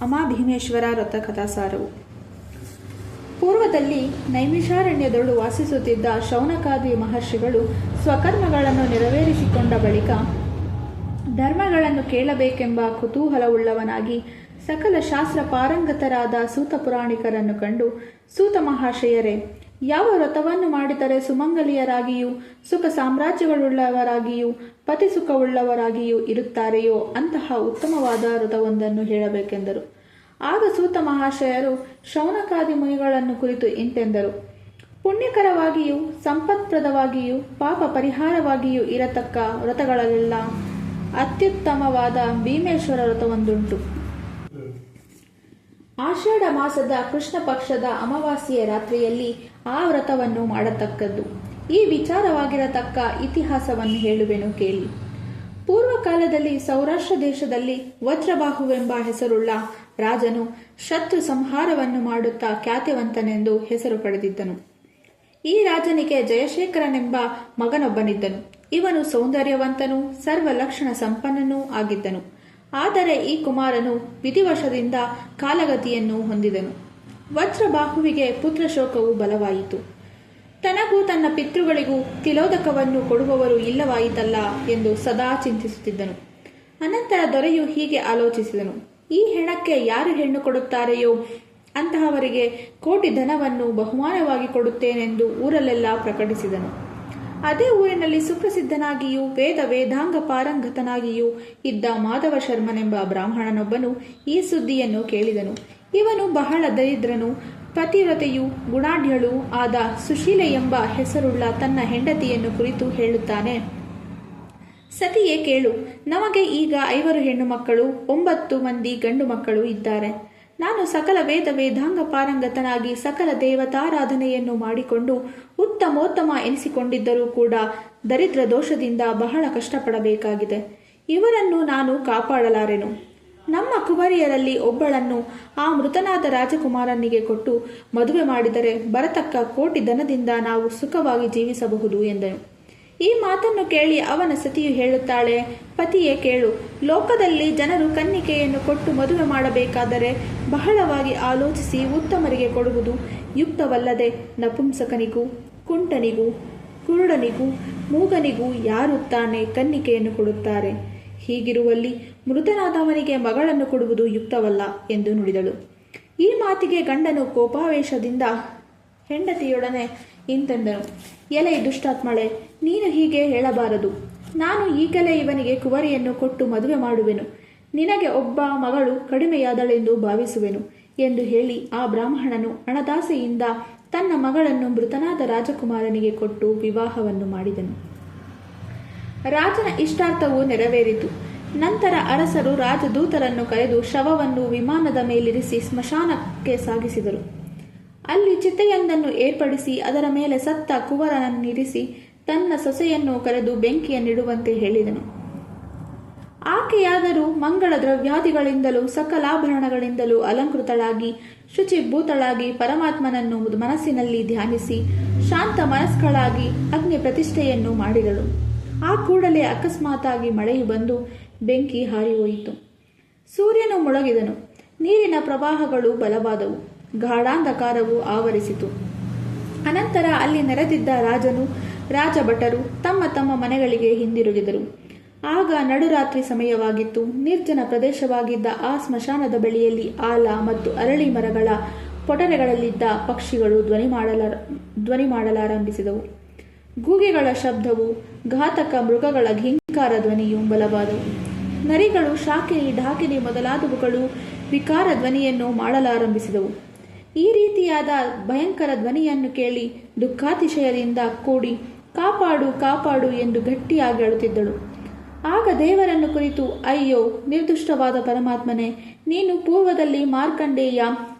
ಅಮಾಭೀಮೇಶ್ವರ ವ್ರತ ಕಥಾಸಾರವು. ಪೂರ್ವದಲ್ಲಿ ನೈಮಿಷಾರಣ್ಯದೊಳು ವಾಸಿಸುತ್ತಿದ್ದ ಶೌನಕಾದಿ ಮಹರ್ಷಿಗಳು ಸ್ವಕರ್ಮಗಳನ್ನು ನೆರವೇರಿಸಿಕೊಂಡ ಬಳಿಕ ಧರ್ಮಗಳನ್ನು ಕೇಳಬೇಕೆಂಬ ಕುತೂಹಲವುಳ್ಳವನಾಗಿ ಸಕಲ ಶಾಸ್ತ್ರ ಪಾರಂಗತರಾದ ಸೂತ ಪುರಾಣಿಕರನ್ನು ಕಂಡು, ಸೂತ ಮಹಾಶಯರೇ, ಯಾವ ವ್ರತವನ್ನು ಮಾಡಿದರೆ ಸುಮಂಗಲಿಯರಾಗಿಯೂ ಸುಖ ಸಾಮ್ರಾಜ್ಯಗಳುಳ್ಳವರಾಗಿಯೂ ಪತಿಸುಖವುಳ್ಳವರಾಗಿಯೂ ಇರುತ್ತಾರೆಯೋ ಅಂತಹ ಉತ್ತಮವಾದ ವ್ರತವೊಂದನ್ನು ಹೇಳಬೇಕೆಂದರು. ಆಗ ಸೂತ ಮಹಾಶಯರು ಶೌನಕಾದಿ ಮುನಿಗಳನ್ನು ಕುರಿತು ಇಂತೆಂದರು: ಪುಣ್ಯಕರವಾಗಿಯೂ ಸಂಪತ್ಪ್ರದವಾಗಿಯೂ ಪಾಪ ಪರಿಹಾರವಾಗಿಯೂ ಇರತಕ್ಕ ವ್ರತಗಳಲ್ಲೆಲ್ಲ ಅತ್ಯುತ್ತಮವಾದ ಭೀಮೇಶ್ವರ ವ್ರತವೊಂದುಂಟು. ಆಷಾಢ ಮಾಸದ ಕೃಷ್ಣ ಪಕ್ಷದ ಅಮಾವಾಸ್ಯೆಯ ರಾತ್ರಿಯಲ್ಲಿ ಆ ವ್ರತವನ್ನು ಮಾಡತಕ್ಕದ್ದು. ಈ ವಿಚಾರವಾಗಿರತಕ್ಕ ಇತಿಹಾಸವನ್ನು ಹೇಳುವೆನು ಕೇಳಿ. ಪೂರ್ವಕಾಲದಲ್ಲಿ ಸೌರಾಷ್ಟ್ರ ದೇಶದಲ್ಲಿ ವಜ್ರಬಾಹುವೆಂಬ ಹೆಸರುಳ್ಳ ರಾಜನು ಶತ್ರು ಸಂಹಾರವನ್ನು ಮಾಡುತ್ತಾ ಖ್ಯಾತಿವಂತನೆಂದು ಹೆಸರು ಪಡೆದಿದ್ದನು. ಈ ರಾಜನಿಗೆ ಜಯಶೇಖರನೆಂಬ ಮಗನೊಬ್ಬನಿದ್ದನು. ಇವನು ಸೌಂದರ್ಯವಂತನೂ ಸರ್ವಲಕ್ಷಣ ಸಂಪನ್ನನೂ ಆಗಿದ್ದನು. ಆದರೆ ಈ ಕುಮಾರನು ವಿಧಿವಶದಿಂದ ಕಾಲಗತಿಯನ್ನು ಹೊಂದಿದನು. ವಜ್ರಬಾಹುವಿಗೆ ಪುತ್ರಶೋಕವು ಬಲವಾಯಿತು. ತನಗೂ ತನ್ನ ಪಿತೃಗಳಿಗೂ ತಿಲೋದಕವನ್ನು ಕೊಡುವವರು ಇಲ್ಲವಾಯಿತಲ್ಲ ಎಂದು ಸದಾ ಚಿಂತಿಸುತ್ತಿದ್ದನು. ಅನಂತರ ದೊರೆಯು ಹೀಗೆ ಆಲೋಚಿಸಿದನು: ಈ ಹೆಣಕ್ಕೆ ಯಾರು ಹೆಣ್ಣು ಕೊಡುತ್ತಾರೆಯೋ ಅಂತಹವರಿಗೆ ಕೋಟಿ ಧನವನ್ನು ಬಹುಮಾನವಾಗಿ ಕೊಡುತ್ತೇನೆಂದು ಊರಲ್ಲೆಲ್ಲ ಪ್ರಕಟಿಸಿದನು. ಅದೇ ಊರಿನಲ್ಲಿ ಸುಪ್ರಸಿದ್ಧನಾಗಿಯೂ ವೇದಾಂಗ ಪಾರಂಗತನಾಗಿಯೂ ಇದ್ದ ಮಾಧವ ಶರ್ಮನೆಂಬ ಬ್ರಾಹ್ಮಣನೊಬ್ಬನು ಈ ಸುದ್ದಿಯನ್ನು ಕೇಳಿದನು. ಇವನು ಬಹಳ ದರಿದ್ರನು, ಪತಿವ್ರತೆಯೂ ಗುಣಾಢ್ಯಳೂ ಆದ ಸುಶೀಲೆ ಎಂಬ ಹೆಸರುಳ್ಳ ತನ್ನ ಹೆಂಡತಿಯನ್ನು ಕುರಿತು ಹೇಳುತ್ತಾನೆ: ಸತಿಯೇ ಕೇಳು, ನಮಗೆ ಈಗ 5 ಹೆಣ್ಣು ಮಕ್ಕಳು, 9 ಮಂದಿ ಗಂಡು ಮಕ್ಕಳು ಇದ್ದಾರೆ. ನಾನು ಸಕಲ ವೇದಾಂಗ ಪಾರಂಗತನಾಗಿ ಸಕಲ ದೇವತಾರಾಧನೆಯನ್ನು ಮಾಡಿಕೊಂಡು ಉತ್ತಮೋತ್ತಮ ಎನಿಸಿಕೊಂಡಿದ್ದರೂ ಕೂಡ ದರಿದ್ರ ದೋಷದಿಂದ ಬಹಳ ಕಷ್ಟಪಡಬೇಕಾಗಿದೆ. ಇವರನ್ನು ನಾನು ಕಾಪಾಡಲಾರೆನು. ನಮ್ಮ ಕುವರಿಯರಲ್ಲಿ ಒಬ್ಬಳನ್ನು ಆ ಮೃತನಾದ ರಾಜಕುಮಾರನಿಗೆ ಕೊಟ್ಟು ಮದುವೆ ಮಾಡಿದರೆ ಬರತಕ್ಕ ಕೋಟಿ ಧನದಿಂದ ನಾವು ಸುಖವಾಗಿ ಜೀವಿಸಬಹುದು ಎಂದನು. ಈ ಮಾತನ್ನು ಕೇಳಿ ಅವನ ಸತಿಯು ಹೇಳುತ್ತಾಳೆ: ಪತಿಯೇ ಕೇಳು, ಲೋಕದಲ್ಲಿ ಜನರು ಕನ್ನಿಕೆಯನ್ನು ಕೊಟ್ಟು ಮದುವೆ ಮಾಡಬೇಕಾದರೆ ಬಹಳವಾಗಿ ಆಲೋಚಿಸಿ ಉತ್ತಮರಿಗೆ ಕೊಡುವುದು ಯುಕ್ತವಲ್ಲದೆ ನಪುಂಸಕನಿಗೂ ಕುಂಟನಿಗೂ ಕುರುಡನಿಗೂ ಮೂಗನಿಗೂ ಯಾರು ತಾನೇ ಕನ್ನಿಕೆಯನ್ನು ಕೊಡುತ್ತಾರೆ. ಹೀಗಿರುವಲ್ಲಿ ಮೃತನಾದವನಿಗೆ ಮಗಳನ್ನು ಕೊಡುವುದು ಯುಕ್ತವಲ್ಲ ಎಂದು ನುಡಿದಳು. ಈ ಮಾತಿಗೆ ಗಂಡನು ಕೋಪಾವೇಶದಿಂದ ಹೆಂಡತಿಯೊಡನೆ ಇಂತೆಂದನು: ಎಲೆ ದುಷ್ಟಾತ್ಮಳೆ, ನೀನು ಹೀಗೆ ಹೇಳಬಾರದು. ನಾನು ಈಗಲೇ ಇವನಿಗೆ ಕುವರಿಯನ್ನು ಕೊಟ್ಟು ಮದುವೆ ಮಾಡುವೆನು. ನಿನಗೆ ಒಬ್ಬ ಮಗಳು ಕಡಿಮೆಯಾದಳೆಂದು ಭಾವಿಸುವೆನು ಎಂದು ಹೇಳಿ ಆ ಬ್ರಾಹ್ಮಣನು ಹಣದಾಸೆಯಿಂದ ತನ್ನ ಮಗಳನ್ನು ಮೃತನಾದ ರಾಜಕುಮಾರನಿಗೆ ಕೊಟ್ಟು ವಿವಾಹವನ್ನು ಮಾಡಿದನು. ರಾಜನ ಇಷ್ಟಾರ್ಥವು ನೆರವೇರಿತು. ನಂತರ ಅರಸರು ರಾಜದೂತರನ್ನು ಕರೆದು ಶವವನ್ನು ವಿಮಾನದ ಮೇಲಿರಿಸಿ ಸ್ಮಶಾನಕ್ಕೆ ಸಾಗಿಸಿದರು. ಅಲ್ಲಿ ಚಿತೆಯೊಂದನ್ನು ಏರ್ಪಡಿಸಿ ಅದರ ಮೇಲೆ ಸತ್ತ ಕುವರನನ್ನಿರಿಸಿ ತನ್ನ ಸೊಸೆಯನ್ನು ಕರೆದು ಬೆಂಕಿಯನ್ನಿಡುವಂತೆ ಹೇಳಿದನು. ಆಕೆಯಾದರೂ ಮಂಗಳ ದ್ರವ್ಯಾದಿಗಳಿಂದಲೂ ಸಕಲಾಭರಣಗಳಿಂದಲೂ ಅಲಂಕೃತಳಾಗಿ ಶುಚಿಭೂತಳಾಗಿ ಪರಮಾತ್ಮನನ್ನು ಮನಸ್ಸಿನಲ್ಲಿ ಧ್ಯಾನಿಸಿ ಶಾಂತ ಮನಸ್ಕಳಾಗಿ ಅಗ್ನಿ ಪ್ರತಿಷ್ಠೆಯನ್ನು ಮಾಡಿದಳು. ಆ ಕೂಡಲೇ ಅಕಸ್ಮಾತಾಗಿ ಮಳೆಯು ಬಂದು ಬೆಂಕಿ ಹಾರಿಹೋಯಿತು. ಸೂರ್ಯನು ಮುಳುಗಿದನು. ನೀರಿನ ಪ್ರವಾಹಗಳು ಬಲವಾದವು. ಗಾಢಾಂಧಕಾರವು ಆವರಿಸಿತು. ಅನಂತರ ಅಲ್ಲಿ ನೆರೆದಿದ್ದ ರಾಜನು ರಾಜಭಟರು ತಮ್ಮ ತಮ್ಮ ಮನೆಗಳಿಗೆ ಹಿಂದಿರುಗಿದರು. ಆಗ ನಡುರಾತ್ರಿ ಸಮಯವಾಗಿತ್ತು. ನಿರ್ಜನ ಪ್ರದೇಶವಾಗಿದ್ದ ಆ ಸ್ಮಶಾನದ ಬಳಿಯಲ್ಲಿ ಆಲ ಮತ್ತು ಅರಳಿ ಮರಗಳ ಪೊಟರೆಗಳಲ್ಲಿದ್ದ ಪಕ್ಷಿಗಳು ಧ್ವನಿ ಮಾಡಲಾರಂಭಿಸಿದವು. ಗೂಗೆಗಳ ಶಬ್ದವು, ಘಾತಕ ಮೃಗಗಳ ಘೀಂಕಾರ ಧ್ವನಿಯು ಬಲವಾದವು. ನರಿಗಳು, ಶಾಕಿನಿ, ಢಾಕಿನಿ ಮೊದಲಾದವುಗಳು ವಿಕಾರ ಧ್ವನಿಯನ್ನು ಮಾಡಲಾರಂಭಿಸಿದವು. ಈ ರೀತಿಯಾದ ಭಯಂಕರ ಧ್ವನಿಯನ್ನು ಕೇಳಿ ದುಃಖಾತಿಶಯದಿಂದ ಕೂಡಿ ಕಾಪಾಡು ಕಾಪಾಡು ಎಂದು ಗಟ್ಟಿಯಾಗಿ ಅಳುತ್ತಿದ್ದಳು. ಆಗ ದೇವರನ್ನು ಕುರಿತು: ಅಯ್ಯೋ ನಿರ್ದುಷ್ಟವಾದ ಪರಮಾತ್ಮನೇ, ನೀನು ಪೂರ್ವದಲ್ಲಿ ಮಾರ್ಕಂಡೇಯ,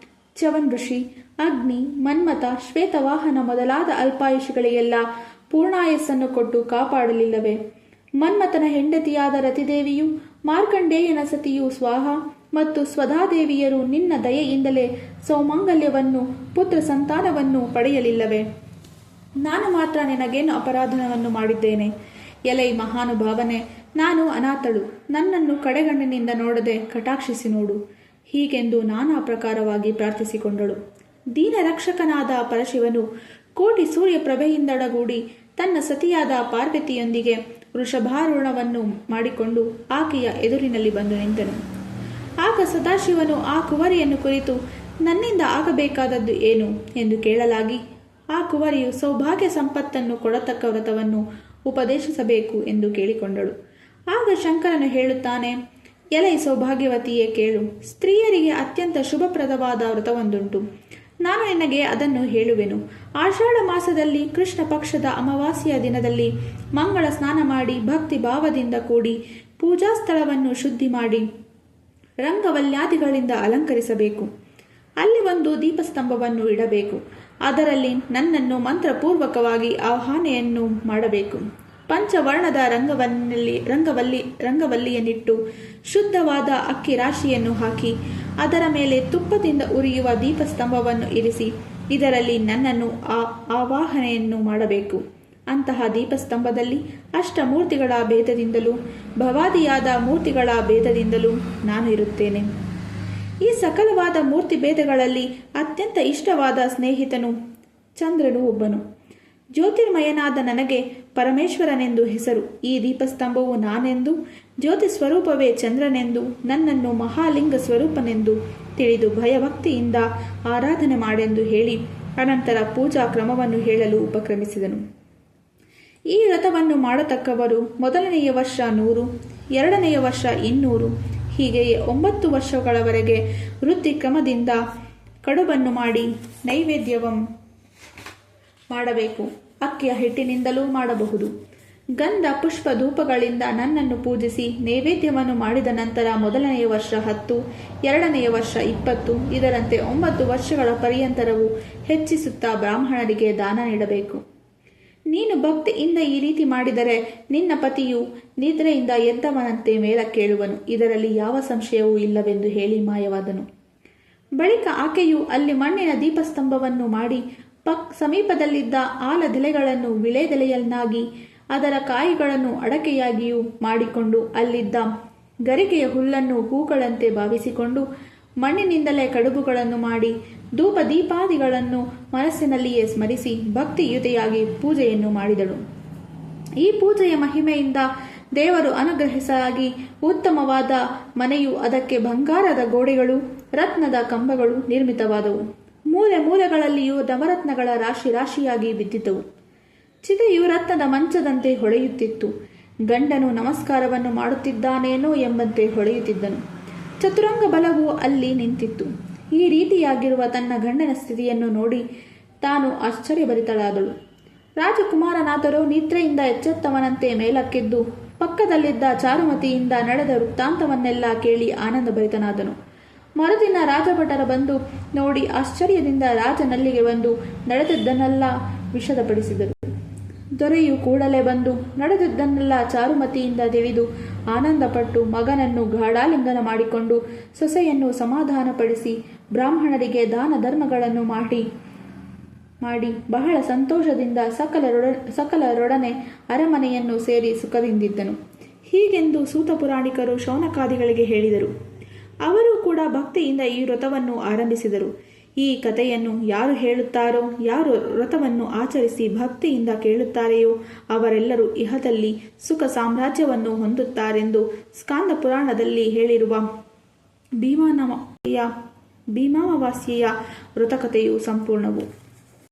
ಚ್ಯವನ್ ಋಷಿ, ಅಗ್ನಿ, ಮನ್ಮಥ, ಶ್ವೇತವಾಹನ ಮೊದಲಾದ ಅಲ್ಪಾಯುಷಿಗಳಿಗೆಲ್ಲ ಪೂರ್ಣಾಯಸ್ಸನ್ನು ಕೊಟ್ಟು ಕಾಪಾಡಲಿಲ್ಲವೇ? ಮನ್ಮಥನ ಹೆಂಡತಿಯಾದ ರತಿದೇವಿಯು, ಮಾರ್ಕಂಡೇಯನ ಸತಿಯು ಸ್ವಾಹ ಮತ್ತು ಸ್ವಧಾದೇವಿಯರು ನಿನ್ನ ದಯೆಯಿಂದಲೇ ಸೌಮಂಗಲ್ಯವನ್ನು ಪುತ್ರ ಸಂತಾನವನ್ನು ಪಡೆಯಲಿಲ್ಲವೇ? ನಾನು ಮಾತ್ರ ನಿನಗೇನು ಅಪರಾಧನವನ್ನು ಮಾಡಿದ್ದೇನೆ? ಎಲೈ ಮಹಾನುಭಾವನೆ, ನಾನು ಅನಾಥಳು. ನನ್ನನ್ನು ಕಡೆಗಣ್ಣಿನಿಂದ ನೋಡದೆ ಕಟಾಕ್ಷಿಸಿ ನೋಡು. ಹೀಗೆಂದು ನಾನಾ ಪ್ರಕಾರವಾಗಿ ಪ್ರಾರ್ಥಿಸಿಕೊಂಡಳು. ದೀನರಕ್ಷಕನಾದ ಪರಶಿವನು ಕೋಟಿ ಸೂರ್ಯಪ್ರಭೆಯಿಂದೊಡಗೂಡಿ ತನ್ನ ಸತಿಯಾದ ಪಾರ್ವತಿಯೊಂದಿಗೆ ವೃಷಭಾರೂಢವನ್ನು ಮಾಡಿಕೊಂಡು ಆಕೆಯ ಎದುರಿನಲ್ಲಿ ಬಂದು ನಿಂತನು. ಆಗ ಸದಾಶಿವನು ಆ ಕುವರಿಯನ್ನು ಕುರಿತು, ನನ್ನಿಂದ ಆಗಬೇಕಾದದ್ದು ಏನು ಎಂದು ಕೇಳಲಾಗಿ, ಆ ಕುವರಿಯು ಸೌಭಾಗ್ಯ ಸಂಪತ್ತನ್ನು ಕೊಡತಕ್ಕ ವ್ರತವನ್ನು ಉಪದೇಶಿಸಬೇಕು ಎಂದು ಕೇಳಿಕೊಂಡಳು. ಆಗ ಶಂಕರನು ಹೇಳುತ್ತಾನೆ, ಎಲೈ ಸೌಭಾಗ್ಯವತಿಯೇ ಕೇಳು, ಸ್ತ್ರೀಯರಿಗೆ ಅತ್ಯಂತ ಶುಭಪ್ರದವಾದ ವ್ರತವೊಂದುಂಟು. ನಾನು ನಿನಗೆ ಅದನ್ನು ಹೇಳುವೆನು. ಆಷಾಢ ಮಾಸದಲ್ಲಿ ಕೃಷ್ಣ ಪಕ್ಷದ ಅಮಾವಾಸ್ಯೆಯ ದಿನದಲ್ಲಿ ಮಂಗಳ ಸ್ನಾನ ಮಾಡಿ ಭಕ್ತಿ ಭಾವದಿಂದ ಕೂಡಿ ಪೂಜಾ ಸ್ಥಳವನ್ನು ಶುದ್ಧಿ ಮಾಡಿ ರಂಗವಲ್ಯಾದಿಗಳಿಂದ ಅಲಂಕರಿಸಬೇಕು. ಅಲ್ಲಿ ಒಂದು ದೀಪಸ್ತಂಭವನ್ನು ಇಡಬೇಕು. ಅದರಲ್ಲಿ ನನ್ನನ್ನು ಮಂತ್ರಪೂರ್ವಕವಾಗಿ ಆಹ್ವಾನೆಯನ್ನು ಮಾಡಬೇಕು. ಪಂಚವರ್ಣದ ರಂಗವಲ್ಲಿಯನ್ನಿಟ್ಟು ಶುದ್ಧವಾದ ಅಕ್ಕಿ ರಾಶಿಯನ್ನು ಹಾಕಿ ಅದರ ಮೇಲೆ ತುಪ್ಪದಿಂದ ಉರಿಯುವ ದೀಪಸ್ತಂಭವನ್ನು ಇರಿಸಿ ಇದರಲ್ಲಿ ನನ್ನನ್ನು ಆವಾಹನೆಯನ್ನು ಮಾಡಬೇಕು. ಅಂತಹ ದೀಪಸ್ತಂಭದಲ್ಲಿ ಅಷ್ಟಮೂರ್ತಿಗಳ ಭೇದದಿಂದಲೂ ಭವಾದಿಯಾದ ಮೂರ್ತಿಗಳ ಭೇದದಿಂದಲೂ ನಾನು ಇರುತ್ತೇನೆ. ಈ ಸಕಲವಾದ ಮೂರ್ತಿ ಭೇದಗಳಲ್ಲಿ ಅತ್ಯಂತ ಇಷ್ಟವಾದ ಸ್ನೇಹಿತನು ಚಂದ್ರನು ಒಬ್ಬನು. ಜ್ಯೋತಿರ್ಮಯನಾದ ನನಗೆ ಪರಮೇಶ್ವರನೆಂದು ಹೆಸರು. ಈ ದೀಪಸ್ತಂಭವು ನಾನೆಂದು, ಜ್ಯೋತಿ ಸ್ವರೂಪವೇ ಚಂದ್ರನೆಂದು, ನನ್ನನ್ನು ಮಹಾಲಿಂಗ ಸ್ವರೂಪನೆಂದು ತಿಳಿದು ಭಯಭಕ್ತಿಯಿಂದ ಆರಾಧನೆ ಮಾಡೆಂದು ಹೇಳಿ ಅನಂತರ ಪೂಜಾ ಕ್ರಮವನ್ನು ಹೇಳಲು ಉಪಕ್ರಮಿಸಿದನು. ಈ ವ್ರತವನ್ನು ಮಾಡತಕ್ಕವರು ಮೊದಲನೆಯ ವರ್ಷ 100, ಎರಡನೆಯ ವರ್ಷ 200, ಹೀಗೆಯೇ 9 ವರ್ಷಗಳವರೆಗೆ ವೃತ್ತಿ ಕ್ರಮದಿಂದ ಕಡುಬನ್ನು ಮಾಡಿ ನೈವೇದ್ಯವನ್ನು ಮಾಡಬೇಕು. ಅಕ್ಕಿಯ ಹಿಟ್ಟಿನಿಂದಲೂ ಮಾಡಬಹುದು. ಗಂಧ ಪುಷ್ಪ ಧೂಪಗಳಿಂದ ನನ್ನನ್ನು ಪೂಜಿಸಿ ನೈವೇದ್ಯವನ್ನು ಮಾಡಿದ ನಂತರ ಮೊದಲನೆಯ ವರ್ಷ 10, ಎರಡನೆಯ ವರ್ಷ 20, ಇದರಂತೆ 9 ವರ್ಷಗಳ ಪರ್ಯಂತರವು ಹೆಚ್ಚಿಸುತ್ತಾ ಬ್ರಾಹ್ಮಣರಿಗೆ ದಾನ ನೀಡಬೇಕು. ನೀನು ಭಕ್ತಿಯಿಂದ ಈ ರೀತಿ ಮಾಡಿದರೆ ನಿನ್ನ ಪತಿಯು ನಿದ್ರೆಯಿಂದ ಎದ್ದವನಂತೆ ಮೇಲಕ್ಕೇಳುವನು. ಇದರಲ್ಲಿ ಯಾವ ಸಂಶಯವೂ ಇಲ್ಲವೆಂದು ಹೇಳಿ ಮಾಯವಾದನು. ಬಳಿಕ ಆಕೆಯು ಅಲ್ಲಿ ಮಣ್ಣಿನ ದೀಪಸ್ತಂಭವನ್ನು ಮಾಡಿ ಸಮೀಪದಲ್ಲಿದ್ದ ಆಲದೆಲೆಗಳನ್ನು ವಿಳೆದೆಲೆಯನ್ನಾಗಿ ಅದರ ಕಾಯಿಗಳನ್ನು ಅಡಕೆಯಾಗಿಯೂ ಮಾಡಿಕೊಂಡು ಅಲ್ಲಿದ್ದ ಗರಿಕೆಯ ಹುಲ್ಲನ್ನು ಹೂಗಳಂತೆ ಭಾವಿಸಿಕೊಂಡು ಮಣ್ಣಿನಿಂದಲೇ ಕಡುಬುಗಳನ್ನು ಮಾಡಿ ಧೂಪ ದೀಪಾದಿಗಳನ್ನು ಮನಸ್ಸಿನಲ್ಲಿಯೇ ಸ್ಮರಿಸಿ ಭಕ್ತಿಯುತೆಯಾಗಿ ಪೂಜೆಯನ್ನು ಮಾಡಿದಳು. ಈ ಪೂಜೆಯ ಮಹಿಮೆಯಿಂದ ದೇವರು ಅನುಗ್ರಹಿಸಲಾಗಿ ಉತ್ತಮವಾದ ಮನೆಯು, ಅದಕ್ಕೆ ಬಂಗಾರದ ಗೋಡೆಗಳು, ರತ್ನದ ಕಂಬಗಳು ನಿರ್ಮಿತವಾದವು. ಮೂಲೆ ಮೂಲೆಗಳಲ್ಲಿಯೂ ನವರತ್ನಗಳ ರಾಶಿ ರಾಶಿಯಾಗಿ ಬಿದ್ದಿದ್ದವು. ಚಿತೆಯು ರತ್ನದ ಮಂಚದಂತೆ ಹೊಳೆಯುತ್ತಿತ್ತು. ಗಂಡನು ನಮಸ್ಕಾರವನ್ನು ಮಾಡುತ್ತಿದ್ದಾನೇನೋ ಎಂಬಂತೆ ಹೊಳೆಯುತ್ತಿದ್ದನು. ಚತುರಂಗ ಬಲವು ಅಲ್ಲಿ ನಿಂತಿತ್ತು. ಈ ರೀತಿಯಾಗಿರುವ ತನ್ನ ಗಂಡನ ಸ್ಥಿತಿಯನ್ನು ನೋಡಿ ತಾನು ಆಶ್ಚರ್ಯಭರಿತಳಾದಳು. ರಾಜಕುಮಾರನಾದರೂ ನಿದ್ರೆಯಿಂದ ಎಚ್ಚೆತ್ತವನಂತೆ ಮೇಲಕ್ಕೆದ್ದು ಪಕ್ಕದಲ್ಲಿದ್ದ ಚಾರುಮತಿಯಿಂದ ನಡೆದ ವೃತ್ತಾಂತವನ್ನೆಲ್ಲ ಕೇಳಿ ಆನಂದಭರಿತನಾದನು. ಮರುದಿನ ರಾಜಭಟರ ಬಂದು ನೋಡಿ ಆಶ್ಚರ್ಯದಿಂದ ರಾಜನಲ್ಲಿಗೆ ಬಂದು ನಡೆದದ್ದನ್ನೆಲ್ಲ ವಿಷದಪಡಿಸಿದರು. ದೊರೆಯು ಕೂಡಲೇ ಬಂದು ನಡೆದದ್ದನ್ನೆಲ್ಲ ಚಾರುಮತಿಯಿಂದ ತಿಳಿದು ಆನಂದಪಟ್ಟು ಮಗನನ್ನು ಗಾಢಾಲಿಂಗನ ಮಾಡಿಕೊಂಡು ಸೊಸೆಯನ್ನು ಸಮಾಧಾನಪಡಿಸಿ ಬ್ರಾಹ್ಮಣರಿಗೆ ದಾನ ಧರ್ಮಗಳನ್ನು ಮಾಡಿ ಬಹಳ ಸಂತೋಷದಿಂದ ಸಕಲರೊಡನೆ ಅರಮನೆಯನ್ನು ಸೇರಿ ಸುಖದಿಂದಿದ್ದನು. ಹೀಗೆಂದು ಸೂತ ಪುರಾಣಿಕರು ಶೌನಕಾದಿಗಳಿಗೆ ಹೇಳಿದರು. ಅವರೂ ಕೂಡ ಭಕ್ತಿಯಿಂದ ಈ ವ್ರತವನ್ನು ಆರಂಭಿಸಿದರು. ಈ ಕಥೆಯನ್ನು ಯಾರು ಹೇಳುತ್ತಾರೋ, ಯಾರು ವ್ರತವನ್ನು ಆಚರಿಸಿ ಭಕ್ತಿಯಿಂದ ಕೇಳುತ್ತಾರೆಯೋ ಅವರೆಲ್ಲರೂ ಇಹದಲ್ಲಿ ಸುಖ ಸಾಮ್ರಾಜ್ಯವನ್ನು ಹೊಂದುತ್ತಾರೆಂದು ಸ್ಕಾಂದ ಪುರಾಣದಲ್ಲಿ ಹೇಳಿರುವ ಭೀಮಾಮಾವಾಸ್ಯೆಯ ವ್ರತಕಥೆಯು ಸಂಪೂರ್ಣವು.